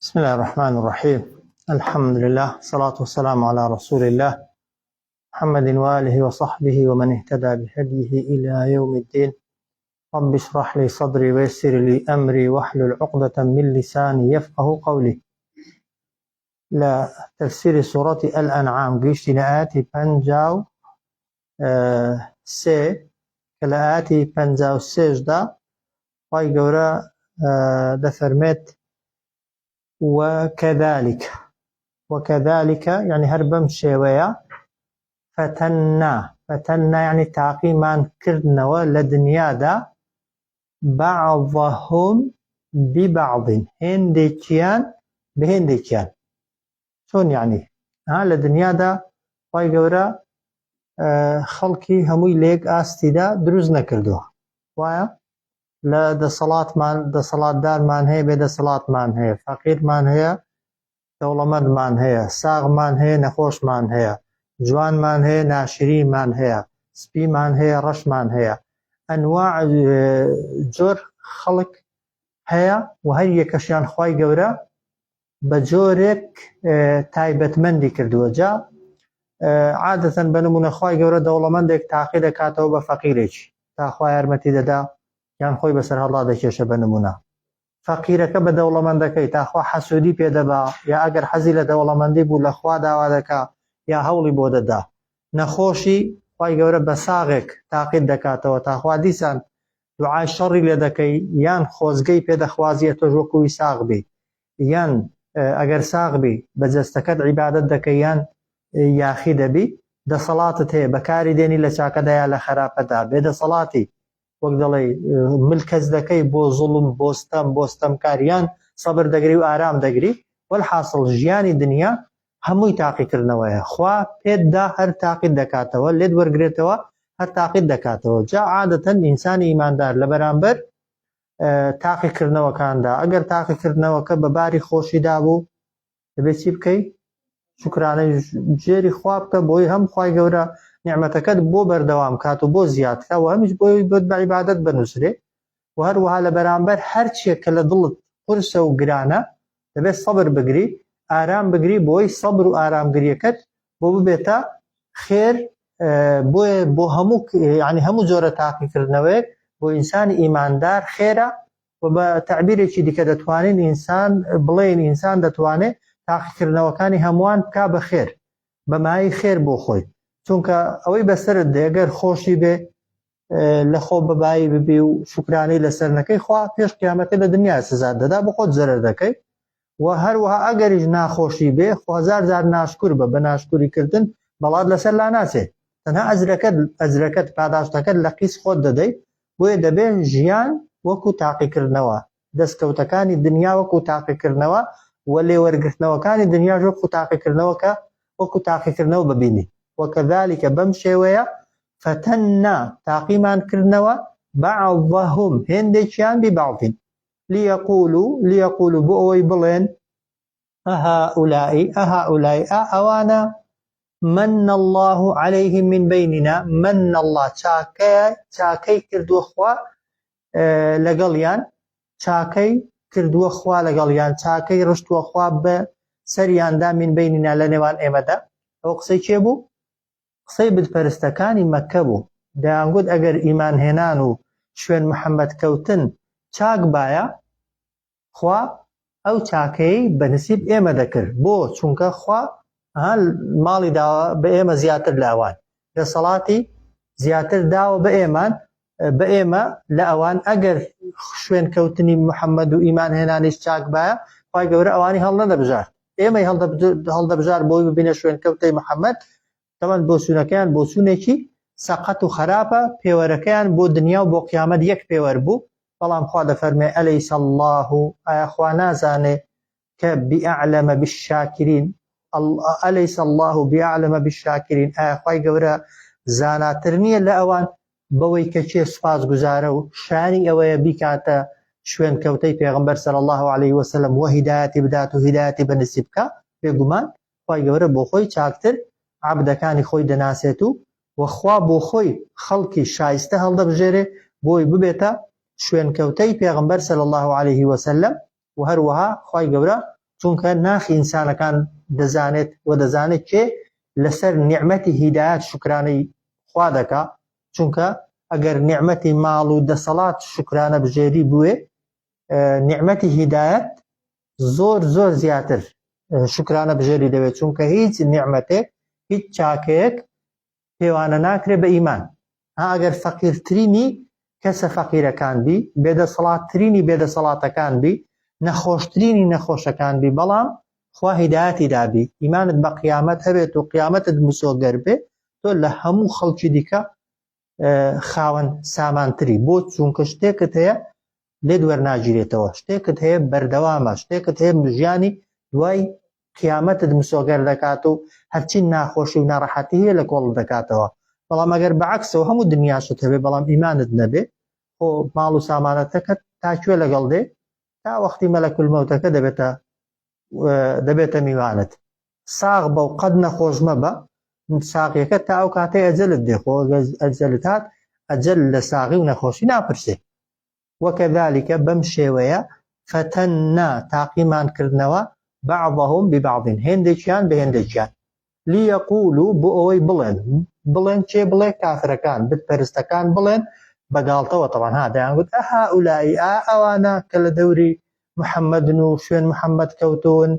بسم الله الرحمن الرحيم. الحمد لله، الصلاة والسلام على رسول الله محمد وآله وصحبه ومن اهتدى بهديه إلى يوم الدين. رب اشرح لي صدري ويسر لي أمري واحلل عقدة من لساني يفقه قولي. لا تفسير سورة الأنعام قيشت لآتي بنجاو سي كالآتي بنجاو سيجدا واي قورا دفرمت وكذلك يعني هربم شوية فتنا يعني تعقيمان كردنا لدنيا دا بعضهم ببعض هنديكيان بهنديكيان. شون يعني لدنيا دا واي قورا خلقي هموي ليك آستي دا دروز نكردوها وايا لا دا صلاة دار مان هي بدا صلاة مان هي فقير مان هي دولمند مان هي ساغ مان هي نخوش مان هي جوان مان هي ناشري مان هي سبي مان هي رش مان هي انواع جور خلق هي وهي يكشيان خواي قورا بجورك تايبت مندي كردو جا عادة بنمون خواي قورا دولمندك تعقيد كاتو بفقيرش تا خواي ارمتي دا یان خۆی بەسەر هەڵا دەکێشە بە نمونە فەقیرەکە بە دەوڵەمەندەکەی تاخوا حەسوودی پێدەبا یا ئەگەر حەزی لە دەوڵەمەندی بوو لەخوا داوا دەکا یا هەوڵی بۆ دەدا نەخۆشی خوای گەورە بە ساغێک تاقید دەکاتەوە تاخوا دیسان دوعای شەڕی لێ دەکەی یان خۆزگەی پێدەخوازیە تۆ ژوەکوی ساغ بی یان ئەگەر ساغ بی بە جەستەکەت عیبادەت دەکەی یان یاخی دەبی دەسەڵاتت هەیە بەکاری دێنی لە چاکەدا یا لە خراپەدا بێدەسەڵاتی وەک دەڵێ ملکەز دەکەی بۆ زوڵم بۆستەمکاریان سەبر دەگری و ئارام دەگری وەلحاصڵ ژیانی دنیا هەمووی تاقیکردنەوەیە خوا پێتدا هەر تاقید دەکاتەوە لێت وەرگرێتەوە هەر تاقید دەکاتەوە جا عادەتەن ئینسانی ئیماندار لە بەرامبەر تاقیکردنەوەکاندا ئەگەر تاقیکردنەوەکە بە باری خۆشیدا بوو دەبێت چی بکەی شکرانەی جێری خوا بکە بۆی هەم خوای گەورە نعمەتەکەت بۆ بەردەوام کات و بۆ زیادکە و هەمیش بۆی بۆت بە عیبادەت بنووسرێ و هەروەها لە بەرامبەر هەرچیە کە لە دڵت قورسە و گرانە دەبێت سەبر بگری ئارام بگری بۆی سەبر و ئارامگریەکەت بۆ ببێتە خێر بۆ هەموو یعنی هەموو جۆرە تاقیکردنەوەیەک بۆ ئینسانی ئیماندار خێرە و بە تعبیرێکی دیکە دەتوانین ئینسان بڵێن ئینسان دەتوانێت تاقیکردنەوەکانی هەمووان بکا بە خێر بەمای خێر بۆ خۆی چونکە ئەوەی بەسرت دێگەر خۆشی بێ لە خۆ بەبایی ببێ و شکرانەی لەسەر نەکەی خوا پێش قیامەتە لە دنیا سزات دەدا بۆ خۆت زەرەر دەکەی و هەروەها ئەگەریش ناخۆشی بێ خۆ هەزار جار ناشکور بە ناشکوریکردن بەڵات لەسەر لا ناچێت تەنها ئەجرەکەت پاداشتەکەت لە قیس خۆت دەدەی بۆیە دەبێت ژیان وەکو تاقیکردنەوە دەستکەوتەکانی دنیا وەکو تاقیکردنەوە و لێوەرگرتنەوەکانی دنیا وەکو تاقیکردنەوەکە وەکو تاقیکردنەوە ببینی وكذلك بمشوية فتنا تاقيمان كرنوا بعضهم هندشان ببعض ليقولوا بؤوي بلين أهؤلاء أوانا من الله عليهم من بيننا من الله شاكي كردو أخوة لقليان شاكي كردو أخوة لقليان شاكي رشتو أخوة بسريان دا من بيننا لنوان إمدا وقصي چيبو قسەی بتپەرستەکانی مەککە بوو دەیانگوت ئەگەر ئیمان هێنان و شوێن محەممەد کەوتن چاک باە خوا ئەو چاکەی بەنسیب ئێمە دەکرد بۆ چونکە خوا ماڵی داوە بە ئێمە زیاتر لاوان دەسەڵاتی زیاتر داوە بە ئێمە لە ئەوان ئەگەر شوێن کەوتنی محەممەد و ئیمان هێنانیش چاک باە خوای گەورە ئەوانی هەڵ نەدەبژار ئێمەی هەڵدەبژار بۆی ببینە شوێن کەوتەی محەممەد تەمان بۆچوونەکەیان بۆچوونێکی سەقەت و خراپە پێوەرەکەیان بۆ دنیا و بۆ قیامەت یەک پێوەر بوو بەڵام خوا دەفەرمێ ئەلەیس الله ئایا خوا نازانێ کە بئەعلەمە بالشاکرین ئەلەیس الله بئەعلەمە بالشاکرین ئایا خوای گەورە زاناتر نییە لە ئەوان بەوەی کە چێ سوپاسگوزارە و شانی ئەوەیە بیکاتە شوێن کەوتەی پێغەمبەر صلی الله عليه وسلم و هیدایەتی بدات و هیدایەتی بەنسیب بکە بێگومان خوای گەورە بۆ خۆی چاکتر عبدەکانی خۆی دەناسێت و وەخوا بۆ خۆی خەڵکی شایستە هەڵدەبژێرێ بۆی ببێتە شوێن کەوتەی پێغەمبەر صلی الله عليه وسلم و هەروەها خوای گەورە چونکە ناخی ئینسانەکان دەزانێت و دەزانێت کێ لەسەر نیعمەتی هیدایەت شکرانەی خوا دەکا، چونکە ئەگەر نیعمەتی ماڵ و دەسەڵات شکرانە بژێری بووێ، نیعمەتی هیدایەت زۆر زۆر زیاتر شکرانە بژێری دەوێت، چونکە هیچ نیعمەتێک هیچ چاکەیەک پێوانە ناکرێت بە ئیمان. ئەگەر فەقیرترینی کەسە فەقیرەکان بی، بێدەسەڵاتترینی بێدەسەڵاتەکان بی، نەخۆشترینی نەخۆشەکان بی، بەڵام خوا هیدایەتی دابی، ئیمانت بە قیامەت هەبێت و قیامەتت مسۆگەر بێ، تۆ لە هەموو خەڵکی دیکە خاوەن سامانتری، بۆ چونکە شتێکت هەیە لێ وەرناگیرێتەوە، شتێکت هەیە بەردەوامە، شتێکت هەیە ژیانی دوای قیامەتت مسۆگەر دەکات و هەرچی ناخۆشی و ناڕەحەتی هەیە لە کۆڵ دەکاتەوە. بەڵام ئەگەر بەعەکسەوە هەموو دنیاشت هەبێ بەڵام ئیمانت نەبێ، خۆ ماڵ و سامانەتەکەت تاکوێ لەگەڵ دێ تا وەختی مەلەکول مەوتەکە دەبێتە میوانت. ساغ بە و قەد نەخۆش مەبە، ساغیەکە تا ئەو کاتەی ئەجەلت دێ، خۆ ئەجەلت هات ئەجەل لە ساغی و نەخۆشی ناپرسێ. وەکەذالکە بەم شێوەیە فەتەننا تاقیمان کردنەوە بعضهم ببعض، هێندێکیان بە هێندێکیان، لیەقولوا بۆ ئەوەی بڵێن چێ بڵێ کافرەکان بتپەرستەکان بڵێن بەگاڵتەوە تەوان دەیانگوت ئەهاولائی ئەوانە کە لە دەوری محەممەدن و شوێن محەممەد کەوتون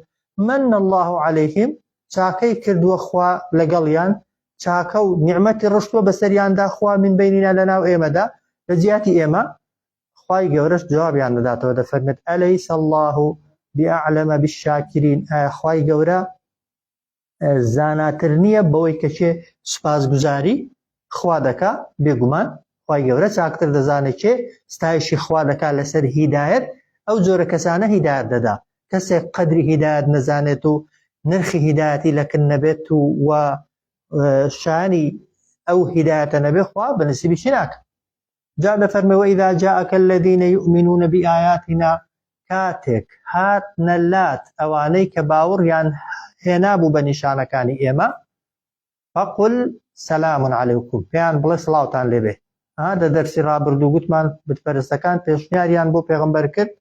من الله عليهلەیهم چاکەی کردووە خوا لەگەڵیان، چاکە و نیعمەتی ڕشتووە بەسەریاندا خوا من بینینا لەناو ئێمەدا لە جیاتی ئێمە. خوای گەورەش جوابیان دەداتەوە دەفەرمێت ئەلەیس الله بأعلم بالشاکرین، خوای گەورە زاناتر نییە بەوەی کەچێ سوپاسگوزاری خوا دەکا؟ بێگومان خوای گەورە چاکتر دەزانێت چێ ستایشی خوا دەکا لەسەر هیدایەت، ئەو جۆرە کەسانە هیدایەت دەدا. کەسێک قەدری هیدایەت نەزانێت و نرخی هیدایەتی لەکن نەبێت و شانی ئەو هیدایەتە نەبێ، خوا بەنسیبی چی ناکە. جا دەفەرمێ وإذا جاءك الذين يؤمنون بآياتنا، کاتێک هاتنە لات ئەوانەی کە باوەڕیان هێنابوو بە نیشانەکانی ئێمە، فقل سلام عليكم، پێیان بڵێ سڵاوتان لێبێ. لە دەرسی ڕابردوو گوتمان بتپەرستەکان پێشنیاریان بۆ پێغەمبەر کرد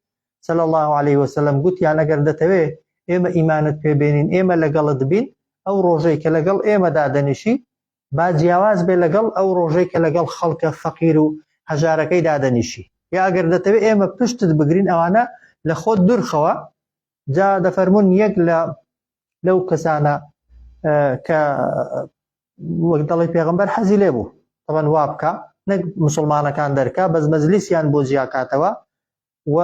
صلی الله عليه وسلم، گوتیان ئەگەر دەتەوێ ئێمە ئیمانت پێبێنین، ئێمە لەگەڵت بین، ئەو ڕۆژەی کە لەگەڵ ئێمەدا دەنیشی با جیاواز بێ لەگەڵ ئەو ڕۆژەی کە لەگەڵ خەڵکە فەقیر و هەژارەکەی دادەنیشی، یا ئەگەر دەتەوێت ئێمە پشتت بگرین ئەوانە لە خۆت دوورخەوە. جا دەفەرمون یەک لەو کەسانە کە وەک دەڵی پێغەمبەر حەزی لێ بوو تەبەن وا بکە، نەک مسلمانەکان دەرکا، بەس مەجلیسیان بۆ جیاکاتەوە. و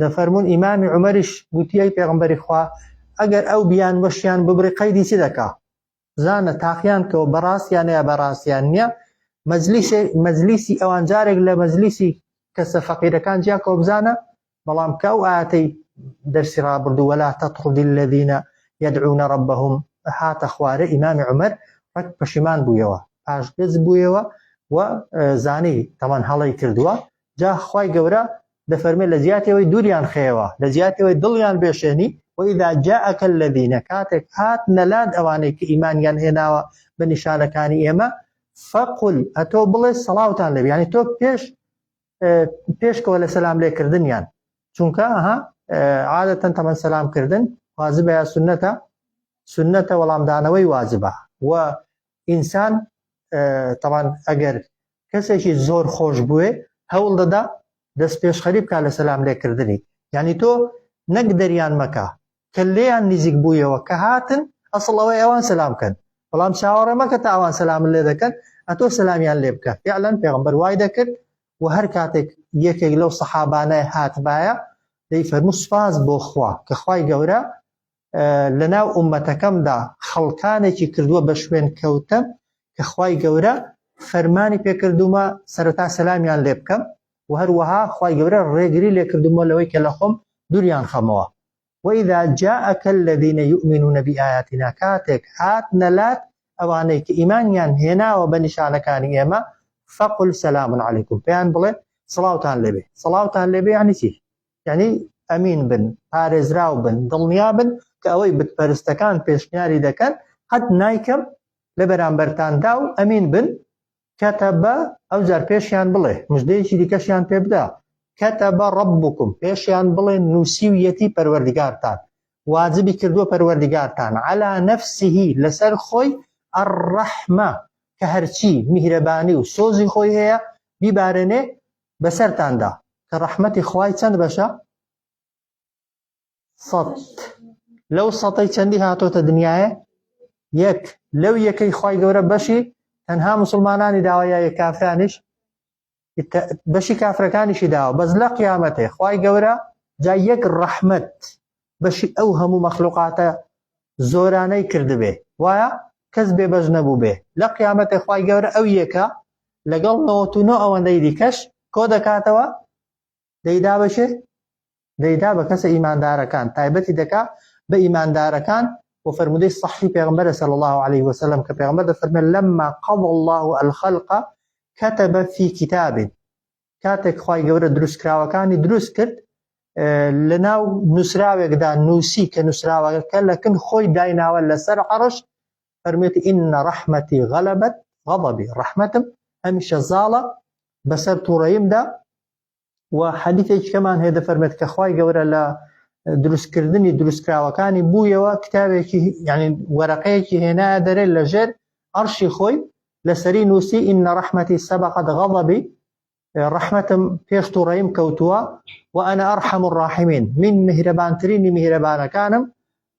دەفەرمون ئیمامی عومەریش گوتیەی پێغەمبەری خوا ئەگەر ئەو بیان وەشیان ببڕی قەیدی چی دەکا؟ زانە تاقییان کەەوە بەڕاستیان یا بەڕاستیان نییە. مەجلیسی ئەوان جارێک لە مەجلیسی کەسە فەقیرەکان جیاکەوە بزانە، بەڵام کە ئەو ئاەتەی دەرسی ڕابردوو وەلا تەطڕدی الذین یەدعون ربهم هاتە خوارە، ئیمامی عومەر ڕەک پەشیمان بوویەوە، پاشگەز بوویەوە و زانی تەمان هەڵی کردووە. جا خوای گەورە دەفەرمێ لە جیاتەوەی دووریان خێوە، لە جیاتەوەی دڵیان بێشێنی. وإذا جاءك الذين، کاتێک هاتنە لات ئەوانەی کە ئیمانیان هێناوە بە نیشانەکانی ئێمە، فقل ئەتۆ بڵێ سەڵاوتان لێبێ، یعنی تۆ پێشکەوە لە سەلام لێکردنیان، چونکە عادەتەن تەمەن سەلامکردن واجبە یا سنەتە؟ سنەتە، وەڵامدانەوەی واجبە. و ئینسان تەمان ئەگەر کەسێکی زۆر خۆش بووێ هەوڵ دەدا دەست پێشخەری بکات لە سەلام لێکردنی، یعنی تۆ نەک دەریان مەکە کە لێیان نزیک بوویەوە کە هاتن ئەسڵەوەی ئەوان سەلامکەن، بەڵام چاوەڕێ مەکە تا ئەوان سەلامن لێ دەکەن ئەتۆ سەلامیان لێ بکە. فعلاً پێغەمبەر وای دەکرد و هەر کاتێک یەکێک لەو سەحابانە هاتبایە دەیفەرموو سوپاس بۆ خوا کە خوای گەورە لەناو ئومەتەکەمدا خەڵکانێکی کردووە بە شوێن کەوتە کە خوای گەورە فەرمانی پێکردومە سەرەتا سەلامیان لێ بکەم، و هەروەها خوای گەورە ڕێگری لێ کردومە لەوەی کە لە خۆم دووریان خەمەوە. وإذا جاءك الذين يؤمنون بآياتنا، کاتێک هاتنە لات ئەوانەی کە ئیمانیان هێناوە بە نیشانەکانی ئێمە، فقل سلام عليكم، پێیان بڵێ سڵاوتان لێبێ. سڵاوتان لێبێ یعنی چی؟ یعنی ئەمین بن، پارێزراو بن، دڵنیا بن کە ئەوەی بتپەرستەکان پێشنیاری دەکەن قەت نایکەم لە بەرامبەرتاندا، و ئەمین بن. کەتەبە ئەو جار پێشیان بڵێ مژدەیەکی دیکەشیان پێ بدە، کەتەبە ڕەبکم، پێشیان بڵێ نووسیویەتی پەروەردگارتان، واجبی کردووە پەروەردیگارتان على نفسه لەسەر خۆی الرحمە کە هەرچی میهرەبانی و سۆزی خۆی هەیە بیبارێنێ بەسەرتاندا کە ڕەحمەتی خوای چەند بەشە؟ 100 لەو 100ی چەندی هاتۆتە دنیاە؟ 1 لەو یەکەی خوای گەورە بەشی تەنها مسلمانانی داوە یا کافرانیش؟ بەشی کافرەکانیشی داوە بەس لە قیامەتێ خوای گەورە جا یەک ڕەحمەت بەشی ئەو هەموو مەخلوقاتە زۆرانەی کردبێ وایە کەس بێ بەش نەبوو بێ لە قیامەتێ خوای گەورە ئەو یەکە لەگەڵ 99 ئەوەندەی دیکەش کۆ دەکاتەوە دەیدا بەشێ دەیدا بە کەسە ئیماندارەکان تایبەتی دەکا بە ئیماندارەکان و فرمودەی صحی پێغمبەر صلی الله عليه وسلم کە پێغمبەر دەفەرمێت لما قضى الله الخلق كتب في كتاب کاتێک خوای گەورە دروستکراوەکانی دروست کرد لەناو نووسراوێکدا نووسی کە نووسراوەکە لەکن خۆی دایناوە لەسەر عەرش فەرمێتی إن رحمتي غلبت غضبي ڕەحمەتم هەمیشە زاڵە بەسەر تووڕەییمدا و حەدیثێکی کەمان هەیە دەفەرمێت کە خوای گەورە لە دروستکردنی دروستکراوەکانی بوویەوە کتابێکی یعنی وەرەقەیەکی هێنایە دەرێ لەژێر عەرشی خۆی لەسەری نووسی إن رحمتي سبقت غضبي ڕەحمەتم پێش تووڕەییم کەوتووە وأنا أرحم الراحمين من مهربانترینی میهرەبانەکانم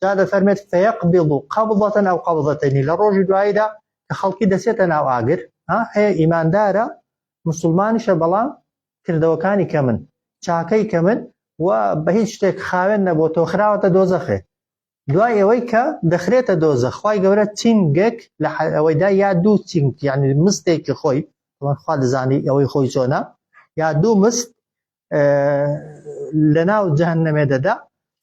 جا دەفەرمێت فيقبض قبضة أو قبضتين لە ڕۆژی دواییدا کە خەڵکی دەسێتە ناو ئاگر هەیە ئیماندارە مسلمانیشە بەڵام کردەوەکانی کە من چاکەی کە من و بە هیچ شتێک خاوێن نەبووە تۆ خراوەتە دۆزەخێ دوای ئەوەی کە دەخرێتە دۆزەخ خوای گەورە چینگێک لە ئەوەیدا یا دوو چینگ یعنی مستێکی خۆی خوا دەزانی ئەوەی خۆی چۆنە یا دوو مست لەناو جەهەنەمێ دەدا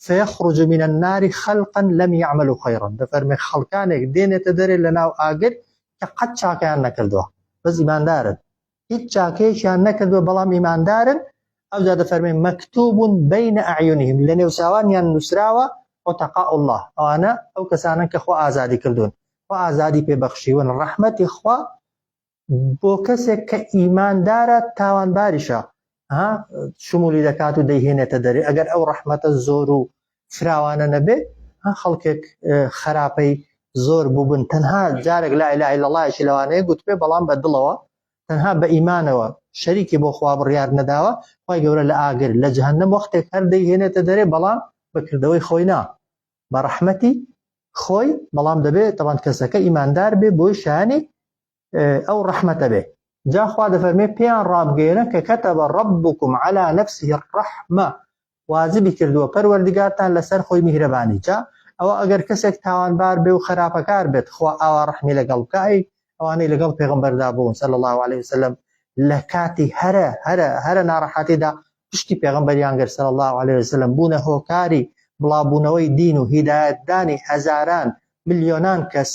فيخرج من النار خلقا لم يعملوا خيرا دەفەرمێ خەڵکانێک دێنێتە دەرێ لەناو ئاگر کە قەت چاکەیان نەکردووە بەس ئیماندارن هیچ چاکەیەکیان نەکردووە بەڵام ئیماندارن ئەوجا دەفەرمێ مەکتوب بين أعينهم لە نێوچاوانیان نووسراوە وتقاء الله ئەوانە ئەو کەسانن کە خوا ئازادی کردوون خوا ئازادی پێبەخشیون ڕەحمەتی خوا بۆ کەسێک کە ئیماندارە تاوانباریشە شمولی دەکات و دەیهێنێتە دەرێ ئەگەر ئەو ڕەحمەتە زۆر و فراوانە نەبێ خەڵکێک خراپەی زۆر بووبن تەنها جارێک لا إله إلا اللهشی لەوانەیە گوتبێ بەڵام بە دڵەوە تەنها بە ئیمانەوە شەریکی بۆ خوا بڕیار نەداوە خوای گەورە لە ئاگر لە جەهەنەم وەختێک هەر دەیهێنێتە دەرێ بەڵام بەکردەوەی خۆی نا بە ڕەحمەتی خۆی بەڵام دەبێت تەوان کەسەکە ئیماندار بێ بۆی شانی ئەو ڕەحمەتە بێ جا خوا دەفەرمێ پێیان ڕابگەێنە کە كتب ربكم على نفسه الرحمة واجبی کردووە پەروەردیگارتان لەسەر خۆی میهرەبانی جا ئەوە ئەگەر کەسێک تاوانبار بێ و خراپەکار بێت خوا ئاوا ڕەحمی لەگەڵ بکای ئەوانەی لەگەڵ پێغەمبەردا بوون صلی الله عليه وسلم لە کاتی هەرە ناڕەحەتیدا پشتی پێغەمبەریان گەر صلی الله عليه وسلم بوونە هۆکاری بڵاوبوونەوەی دین و هیدایەتدانی هەزاران ملیۆنان کەس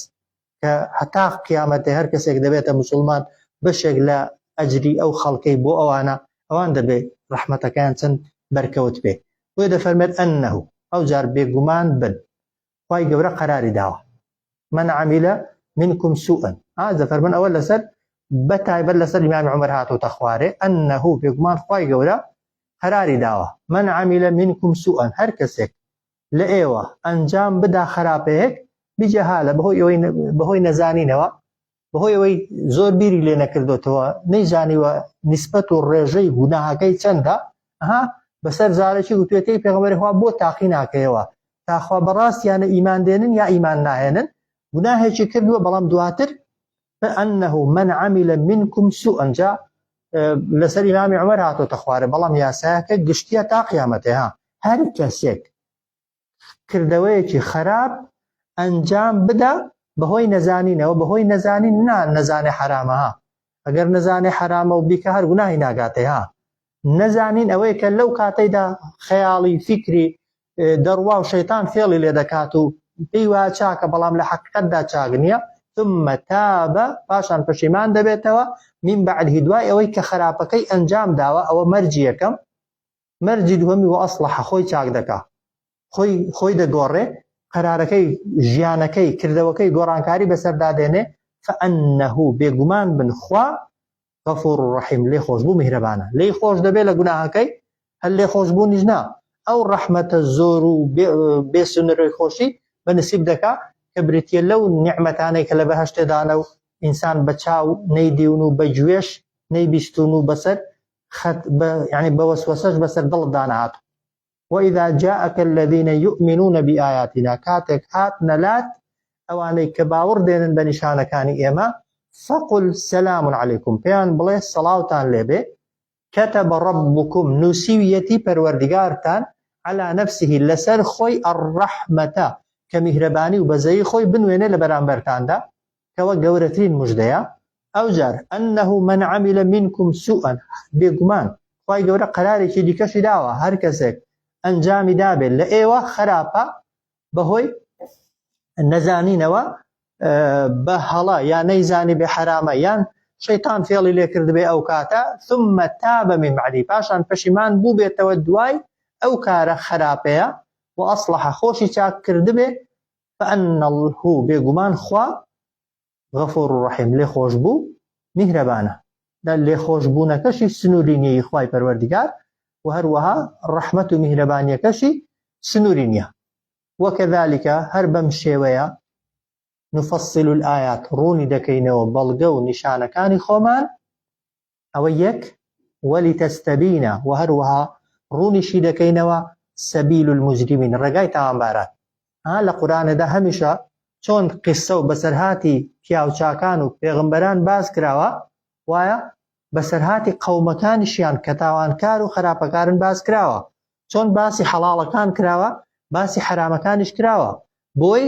کە هەتا قیامەتێ هەر کەسێک دەبێتە مسلمان بەشێک لە ئەجری ئەو خەڵکەی بۆ ئەوان دەبێت ڕەحمەتەکان چەند بەرکەوت بێ بۆیە دەفەرمێت ئەنەهو ئەو جار بێگومان بن خوای گەورە قەراری داوە من عمل منكم سوءا دەفەرمێن ئەوە لەسەر بەتایبەت لەسەر ئیمامی عومەر هاتووتە خوارێ ئەنەهو بێگومان خوای گەورە قەراری داوە من عمل منكم سوءا هەر کەسێک لە ئێوە ئەنجام بدا خراپەیەک بجەهالە بەهۆی نەزانینەوە بەهۆی ئەوەی زۆر بیری لێ نەکردوتەوە نەیزانیوە نیسبەت و ڕێژەی گوناهەکەی چەندە بەسەر زارێکی گوتوێتەی پێغەمبەری خوا بۆ تاقی ناکەیەوە تاخوا بەڕاستیانە ئیمان دێنن یا ئیمان ناهێنن گوناهێکی کردووە بەڵام دواتر فأنه من عمل منكم سوءا جا لەسەر ئیمامی عومەر هاتۆتە خوارێ بەڵام یاسایەکە گشتیە تا قیامەتێ هەر کەسێک کردەوەیەکی خراپ ئەنجام بدا بەهۆی نەزانینەوە بەهۆی نەزانین نەزانێ حرامە ئەگەر نەزانێ حرامە و بیکە هەر گوناهی ناگاتێ نەزانین ئەوەیە کە لەو کاتەیدا خەیاڵی فکری دەڕوا و شەیتان فێڵی لێ دەکات و پێی وایە چاکە بەڵام لە حەقیقەتدا چاک نییە ثم تاب پاشان پەشیمان دەبێتەوە من بعده دوای ئەوەی کە خراپەکەی ئەنجام داوە ئەوە مەرجی یەکەم مەرجی دووەمی و ئەصلەحە خۆی چاک دەکا خۆی دەگۆڕێ قەرارەکەی ژیانەکەی کردەوەکەی گۆڕانکاری بەسەردادێنێ فأنه بێگومان بن خوا غەفوور ڕەحیم لێ خۆش بوو میهرەبانە لێی خۆش دەبێت لە گوناهەکەی هەر لێ خۆش بوونیش نا ئەو ڕەحمەتە زۆر و بێسنوڕی خۆشی بەنسیب دەکا کە بریتە لەو نیعمەتانەی کە لە بەهەشتێدانە و ئینسان بە چاو نەیدیون و بە گوێش نەیبیستون و بەسەر يعني بوسوسەش بەسەر دڵ دانهات. وإذا جاءك الذين يؤمنون بآياتنا كاتك هات نلات ئەوانەی کە باوەڕ دێنن بە نیشانەکانی ئێمە فقل سلام عليكم پێیان بڵێ سەڵاوتان لێبێ كتب ربكم نووسیویەتی پەروەردگارتان على نفسه لەسەر خۆی الرحمة کە میهرەبانی و بەزەیی خۆی بنوێنێ لە بەرامبەرتاندا کەوە گەورەترین موژدەیە. ئەو جار أنه من عمل منكم سوءا بێگومان خی گەورە قەرارێکی دیکەشی داوە هەر کەسێک ئەنجامی دابێت لە ئێوە خراپە بەهۆی نەزانینەوە بە هەڵە یان نەیزانی بێ حرامە یان شەیتان فێڵی لێ کرد بێ ئەو کاتە ثم تاب من بعدی پاشان پەشیمان بوو بێتەوە دوای ئەو کارە خراپەیە و ئەصلح خۆشی چاک کرد بێ فأن الله بێگومان خوا غەفور ڕەحیم لێ خۆش بوو میهرەبانە. لێ خۆش بوونەکەشی سنووری نییە خوای پەروەردگار و هەروەها ڕەحمەت و میهرەبانیەکەشی سنووری نییە. وكذلك هەر بەم شێوەیە نفصل الآيات ڕوونی دەکەینەوە بەڵگە و نیشانەکانی خۆمان ئەوە یەک وەلیتەستەبینە و هەروەها ڕوونیشی دەکەینەوە سەبیل المجرمین ڕێگای تاوانباران. لە قورئانەدا هەمیشە چۆن قیسە و بەسەرهاتی پیاوچاکان و پێغمبەران باز کراوە وایە بەسەرهاتی قەومەکانیشیان کە تاوانکار و خراپەکارن باز کراوە، چۆن باسی حەڵاڵەکان کراوە باسی حرامەکانیش کراوە بۆی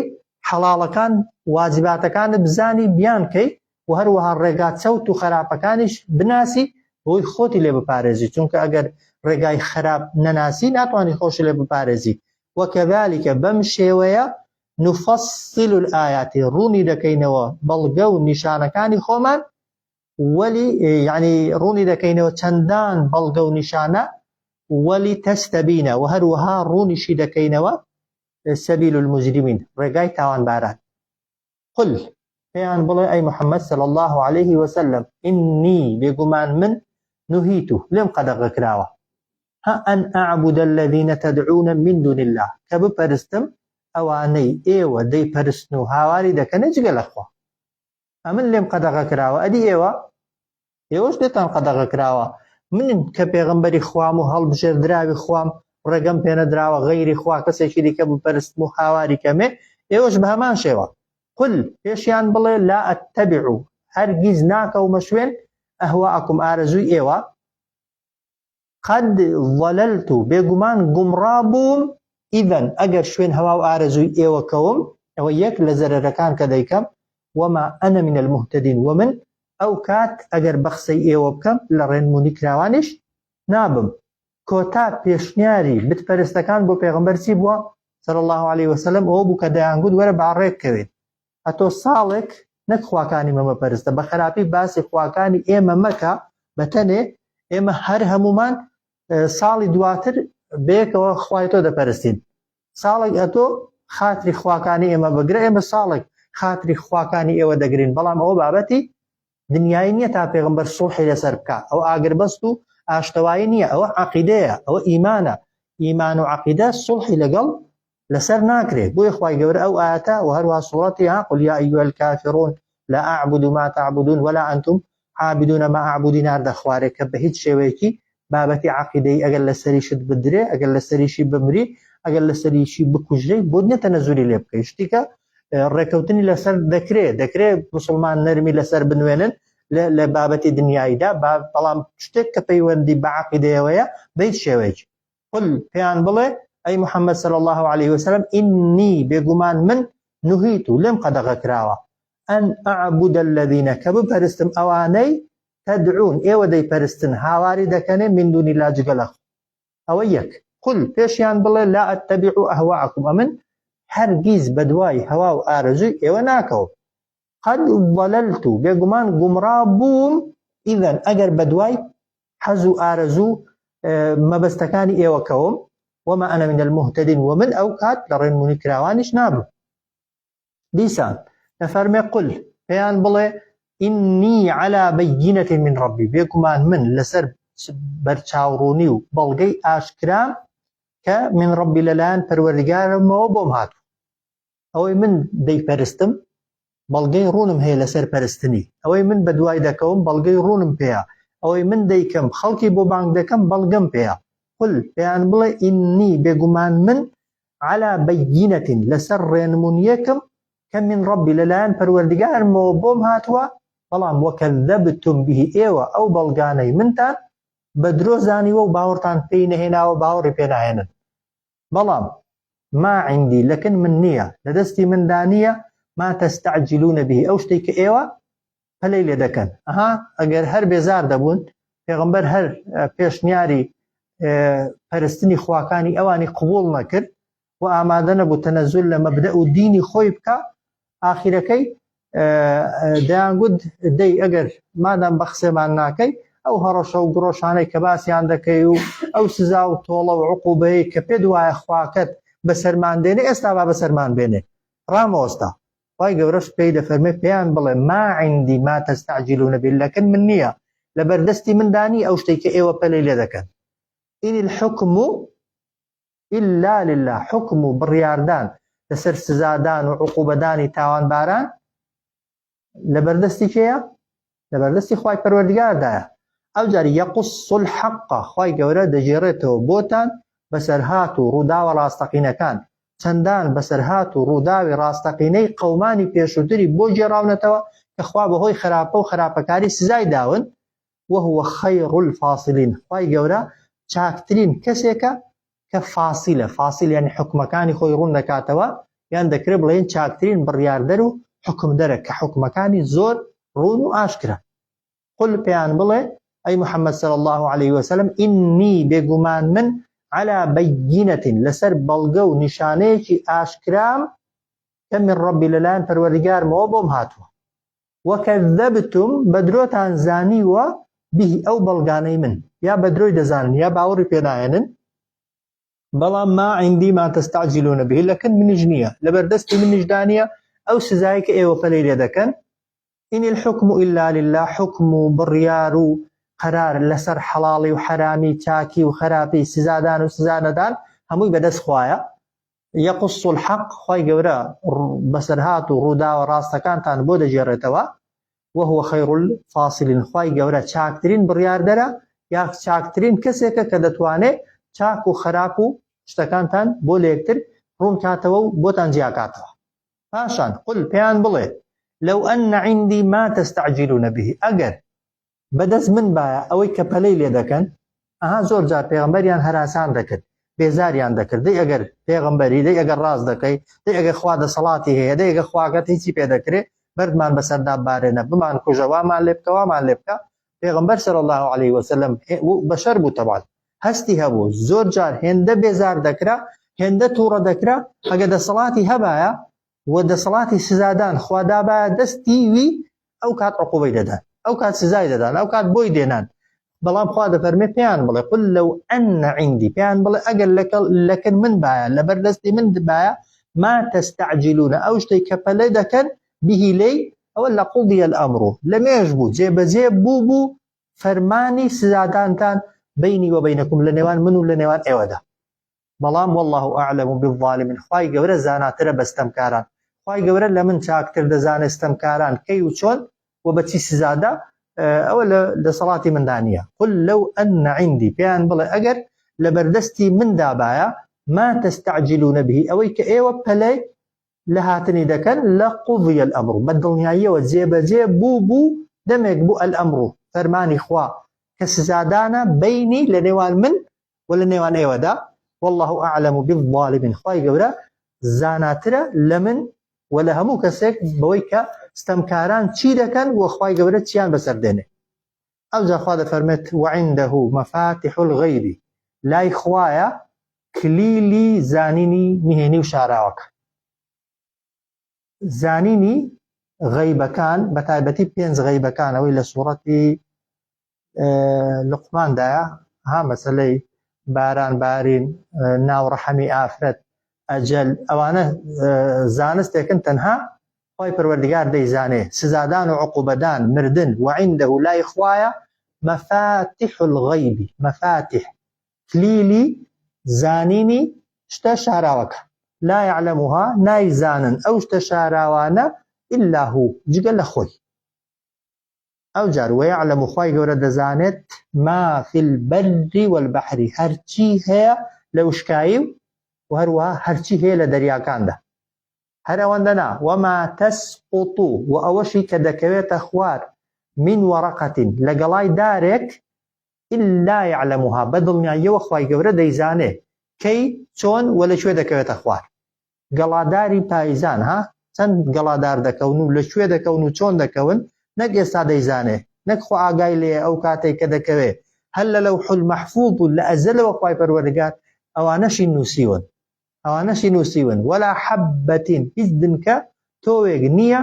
حەڵاڵەکان واجباتەکانت بزانی بیان کەی و هەروەها ڕێگا چەوت و خراپەکانیش بناسی بۆی خۆتی لێ بپارێزی، چونکە ئەگەر ڕێگای خراپ نەناسی ناتوانانی خۆش لێ بپارێزی. وەکەذالکە بەم شێوەیە نفصل الآيات ڕوونی دەکەینەوە بەڵگە و نیشانەکانی خۆمان وەلی یعنی ڕوونی دەکەینەوە چەندان بەڵگە و نیشانە وەلی تەستەبینە و هەروەها ڕوونیشی دەکەینەوە سەبیل المجرمین ڕێگای تاوانباران. قل پێیان بڵێ ئەی محەممەد صلی الله عليه وسلم ئینی بێگومان من نهیت لێم قەدەغە کراوە ئەن ئەعبود الذین تدعون من دون الله کە بپەرستم ئەوانەی ئێوە دەیپەرستن و هاواری دەکەنە جگە لەخوا. ئەمن لێم قەدەغە کراوە ئەدی ئێوەش لێتان قەدەغە کراوە من کە پێغەمبەری خوام و هەڵبژێردراوی خوام ڕێگەم پێنەدراوە غەیری خوا کەسێکی دیکە بپەرستم و هاواری کەمێ ئێوەش بە هەمان شێوە. قل پێشیان بڵێ لا ئەتەبیع هەرگیز ناکەومە شوێن ئەهواءکم ئارەزووی ئێوە قەد ضەلەلت بێگومان گومڕا بووم ئیذەن ئەگەر شوێن هەوا و ئارەزووی ئێوە کەوم ئەوە یەک لە زەرەرەکان کە دەیکەم وما ئەنە من المهتدین ومن ئەو کات ئەگەر بەخسەی ئێوە بکەم لە ڕێنمونی کراوانیش نابم. کۆتا پێشنیاری بتپەرستەکان بۆ پێغەمبەر چی بووە صلی الله عليه وسلم ئەوە بوو کە دەیانگوت وەرە باڕێک کەوێت ئەتۆ ساڵێک نەک خواکانی مەمە پەرستە بە خراپی باسی خواکانی ئێمە مەکە بەتەنێ ئێمە هەر هەمومان ساڵی دواتر بەیەکەوە خوای تۆ دەپەرستین ساڵێک ئەتۆ خاتری خواکانی ئێمە بگرە ئێمە ساڵێک خاتری خواکانی ئێوە دەگرین بەڵام ئەوە بابەتی دنیای نییە تا پێغەمبەر سوڵحی لەسەر بکە ئەو ئاگربەست و ئاشتەوایی نییە ئەوە عەقیدەیە ئەوە ئیمانە ئیمان و عەقیدە سوڵحی لەگەڵ لەسەر ناکرێت بۆی خوای گەورە ئەو ئاەتە و هەروەها سوڵەتی قل یا ئەیها الکافرون لا أعبد ما تعبدون ولا أنتم عابدون ما أعبد ناردە خوارێک کە بە هیچ شێوەیەکی بابەتی عەقیدەی ئەگەر لەسەریشت بدرێ ئەگەر لەسەریشی بمری ئەگەر لەسەریشی بکوژرێ بۆ نییە تەنەزولی لێ بکەی شتیکە ڕێکەوتنی لەسەر دەکرێت مسلمان نەرمی لەسەر بنوێنن لە بابەتی دنیاییدا بەڵام شتێک کە پەیوەندی بە عەقیدەیەوەیە بە هیچ شێوەیەکی قل پێیان بڵێ ئەی محەممەد صلی الله عليه وسلم ئینی بێگومان من نهیت لێم قەدەغە کراوە ئەن ئەعبود الذین کە بپەرستم ئەوانەی تدعون ئێوە دەیپەرستن هاواری دەکەنێ من دون الله جگە لە ئەوە یەک. قل پێشیان بڵێ لا ئەتەبیع ئەهواءکم ئەمن هەرگیز بەدوای هەوا و ئارەزووی ئێوە ناکەوم قەد ضەلەلت بێگومان گومڕا بووم ئیذەن ئەگەر بەدوای حەز و ئارەزوو مەبەستەکانی ئێوە کەوم وما أنا من المهتدين ومن أو كات لڕێنمونی کراوانیش نابم. دیسان نەفەرمێ قل پێیان بڵێ إني على بينة من ربي بێگومان من لەسەر بەرچاوڕوونی و بەڵگەی ئاشکرام کە من ڕەبی لەلایەن پەروەردگارمەوە بۆم هاتووە. ئەوەی من دەیپەرستم بەڵگەی ڕوونم هەیە لەسەر پەرستنی، ئەوەی من بە دوای دەکەوم بەڵگەی ڕوونم پێیە، ئەوەی من دەیکەم خەڵکی بۆ بانگ دەکەم بەڵگەم پێیە. قل پێیان بڵێ ئینی بێگومان من على بەیینەت لەسەر ڕێنمونیەکم کە من ڕەبی لەلایەن پەروەردگارمەوە بۆم هاتووە، بەڵام وەکەذەبتم به ئێوە ئەو بەڵگانەی منتان بە درۆ زانیوە و باوەڕتان پێی نەهێناوە، باوەڕی پێ ناهێنن. بەڵام ما عندي لەکن من نییە، لەدەستی مندا نییە ما تستعجلون به ئەو شتێک کە ئێوە پەلەی لێ دەکەن. ئەگەر هەر بێزار دەبوون پێغەمبەر هەر پێشنیاری پەرستنی خواکانی ئەوانی قبوڵ نەکرد و ئامادە نەبوو تەنەزول لە مەبدە و دینی خۆی بکە، ئاخیرەکەی دەیانگوت دەی ئەگەر مادام بە قسەمان ناکەی ئەو هەڕەشە و گڕۆشانەی کە باسییان دەکەی و ئەو سزا و تۆڵە و عقوبەیە کە پێت وایە خواکەت بەسەرمان دێنێ ئێستا با بەسەرمان بێنێ ڕامەوەستا. وای گەورەش پێی دەفەرمێ پێیان بڵێ ما عندي ما تستعجلون به لەکن من نییە، لەبەردەستی مندانی ئەو شتێک کە ئێوە پەلەی لێ دەکەن. ئین الحکم إلا لله حکم و بڕیاردان لەسەر سزادان و عقوبەدانی تاوانباران لەبەردەستی کێیە؟ لەبەردەستی خوای پەروەردگاردایە. ئەو جاری یەقص الحق خوای گەورە دەژێڕێتەوە بۆتان بەسەرهات و ڕووداوە ڕاستەقینەکان، چەندان بەسەرهات و ڕووداوی ڕاستەقینەی قەومانی پێشووتری بۆ جێڕاونەتەوە کە خوا بەهۆی خراپە و خراپەکاری سزای داون. وهو خەیر الفاصلین خوای گەورە چاکترین کەسێکە کە فاسیلە، فاسیل یعنی حکمەکانی خۆی ڕوون دەکاتەوە، یان دەکرێت بڵێن چاکترین بڕیاردەر و حکمدەرە کە حکمەکانی زۆر ڕوون و ئاشکرا. قل پێیان بڵێ ئەی محەممەد صلی الله عليه وسلم ئینی بێگومان من على بەیینەت لەسەر بەڵگە و نیشانەیەکی ئاشکرام کە من ڕەبی لەلایەن پەروەردگارمەوە بۆم هاتووە. وەکەذەبتم بە درۆتان زانیوە به ئەو بەڵگانەی من، یا بە درۆی دەزانن یا باوەڕی پێ ناهێنن. بەڵام ما عندي ما تستعجلون به لەکن منیش نییە، لەبەردەستی منیشدا نییە ئەو سزایی کە ئێوە پەلەی لێ دەکەن. ئین الحکم إلا لله حکم و بڕیار و قەرار لەسەر حەڵاڵی و حەرامی، چاکی و خراپی، سزادان و سزانەدان هەمووی بەدەست خوایە. یەقص الحق خوای گەورە بەسەرهات و ڕووداوە ڕاستەکانتان بۆ دەژێڕێتەوە. وهو خەیر الفاصلین خوای گەورە چاکترین بڕیاردەرە یا چاکترین کەسێکە کە دەتوانێت چاک و خراپ و شتەکانتان بۆ لە یەکتر ڕوون کاتەوە و بۆتان جیاکاتەوە. پاشان قل پێیان بڵێ لەو ئەن عندي ما تستعجلون به ئەگەر بەدەست من بایە ئەوەی کە پەلەی لێ دەکەن. زۆر جار پێغەمبەریان هەراسان دەکرد، بێزاریان دەکرد، دەی ئەگەر پێغەمبەری، دەی ئەگەر ڕاست دەکەی، دەی ئەگەر خوا دەسەڵاتی هەیە، دەی ئەگەر خواگەت هیچی پێ دەکرێت بەردمان بەسەردا بارێنە بمان کوژە وامان لێ بکە وامان لێ بکە. پێغەمبەر صلی الله عليه وسلم بەشەر بوو تەبعان هەستی هەبوو، زۆر جار هێندە بێزار دەکرا، هێندە تووڕە دەکرا. ئەگەر دەسەڵاتی هەبایە و دەسەڵاتی سزادان خوادابایە دەستی وی ئەو کات عقوبەی دەدان، ئەو کات سزای دەدان، ئەو کات بۆی دێنان. بەڵام خوا دەفەرمێ پێیان بڵێ قل لەو ئەن عندي پێیان بڵێ ئەگەر لەکن من بایە لەبەردەستی من بایە ما تستعجلون ئەو شتەی کە پەلەی دەکەن به لێی ئەوە لەقضی الأمر لەمێژ بوو، جێبەجێ بوو فەرمانی سزادانتان بینی و بینەکم لە نێوان من و لە نێوان ئێوەدا. بەڵام والله أعلم بالظالمين خوای گەورە زاناترە بەستەمکاران، خوای گەورە لە من چاکتر دەزانێت ستەمکاران کەی و چۆن و بەچی سزادا، ئەوە لە سەڵاتی مندانیە. قل لەو ئەن عندي پێیان بڵێ ئەگەر لەبەردەستی مندا بایە ما تستعجلون به ئەوەی کە ئێوە پەلەی لە هاتنی دەکەن لە قضی الأمر بە دڵنیاییەوە جێبەجێ بوو دەمێک بوو الأمر فەرمانی خوا کە سزادانە بینی لە نێوان من و لە نێوان ئێوەدا. والله أعلم بالظالمين خوای گەورە زاناترە لە من و لە هەموو کەسێک بەوەی کە ستەمکاران چی دەکەن و خوای گەورە چیان بەسەر دێنێ. ئەوجا خوا دەفەرمێت وعنده مفاتح الغیب لای خوایە کلیلی زانینی نهێنی و شاراوەکە. زانینی غەیبەکان بە تایبەتی 5 غەیبەکان ئەوەی لە سوورەتی لقماندایە مەسەلەی باران بارین، ناوڕەحەمی ئافرەت، ئەجەل، ئەوانە زانستێکن تەنها خوای پەروەردگار دەیزانێ سزادان و عقوبەدان مردن. وعنده لای خوایە مفاتح الغیب مفاتح کلیلی زانینی شتە شاراوەکە لا يعلمها نایزانن ئەو شتە شاراوانە إلا هو جگە لە خۆی ئەو جار ويعلم خوای گەورە دەزانێت ما في البر والبحر هەرچی هەیە لە وشکایی و هەروەها هەرچی هەیە لە دەریاکاندا هەر ئەوەندە نا وما تسقط و ئەوەشی کە دەکەوێتە خوار من وەرەقەت لە گەڵای دارێک إلا يعلمها بەدڵنیاییەوە خوای گەورە دەیزانێ کەی چۆن و لەکوێ دەکەوێتە خوار گەڵاداری پاییزان ها چەند گەڵادار دەکەون و لەکوێ دەکەون و چۆن دەکەون نەک ئێستا دەیزانێ نەک خۆ ئاگای لێ ئەو کاتێک کە دەکەوێ هەر لە لەوح المەحفوظ و لە ئەزەلەوە خوای پەروەردگار ئەوانەشی نووسیون ولا حەبەتین هیچ دنکە تۆوێک نییە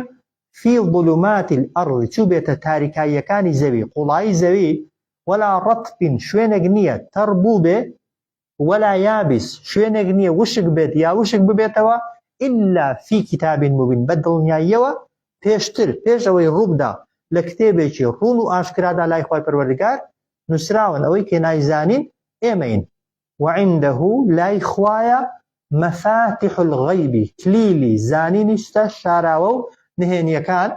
في ظلمات الأرض چوو بێتە تاریکاییەکانی زەوی قوڵایی زەوی ولا رطب شوێنێک نییە تەڕبوو بێ ولا يابس شوێنێک نییە وشک بێت یا وشک ببێتەوە إلا في كتاب مبين بەدڵنیاییەوە پێشتر پێش ئەوەی ڕووبدا لە کتێبێکی ڕوون و ئاشکرادا لای خوای پەروەردگار نووسراون ئەوەی کە نایزانین ئێمەین وعنده لای خوایە مەفاتح الغەیب کلیلی زانینی شتە شاراوە و نهێنیەکان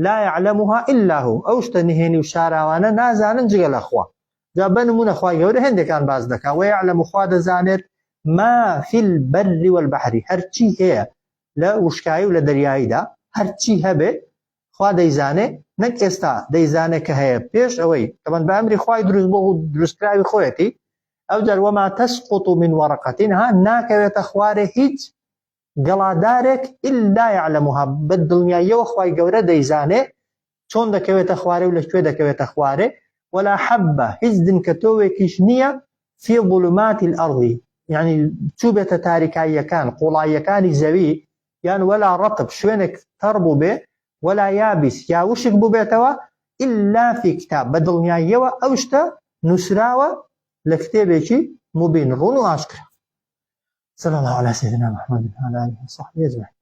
لا يعلمها إلا هو ئەو شتە نهێنی و شاراوانە نازانن جگە لە خوا جا بنمونە خوای گەورە هێندێکان باز دەکا ويعلم خوا دەزانێت ما في البر والبحر هەرچی هەیە لە وشکایی و لە دەریاییدا هەرچی هەبێ خوا دەیزانێ نەک ئێستا دەیزانێ کە هەیە پێش ئەوەی کەمەند بە ئەمری خوای دروست بۆ و دروستکراوی خۆیەتی ئەو جار وما تسقط من ورقة ها ناکەوێتە خوارێ هیچ گەڵادارێک إلا يعلمها بەدڵنیاییەوە خوای گەورە دەیزانێ چۆن دەکەوێتە خوارێ و لەکوێ دەکەوێتە خوارێ ولا حبة هیچ دنکە تۆوێکیش نییە في ظلمات الأرض يعني چوو بێتە تاریکاییەکان قوڵاییەکانی زەوی یان ولا رطب شوێنێک تەڕبوو بێ ولا يابس یا وشک بوو بێتەوە إلا في كتاب بەدڵنیاییەوە ئەو شتە نووسراوە لە کتێبێکی مبین ڕوون و ئاشکرا صلى الله على سيدنا محمد وعلى آله وصحبه أجمعين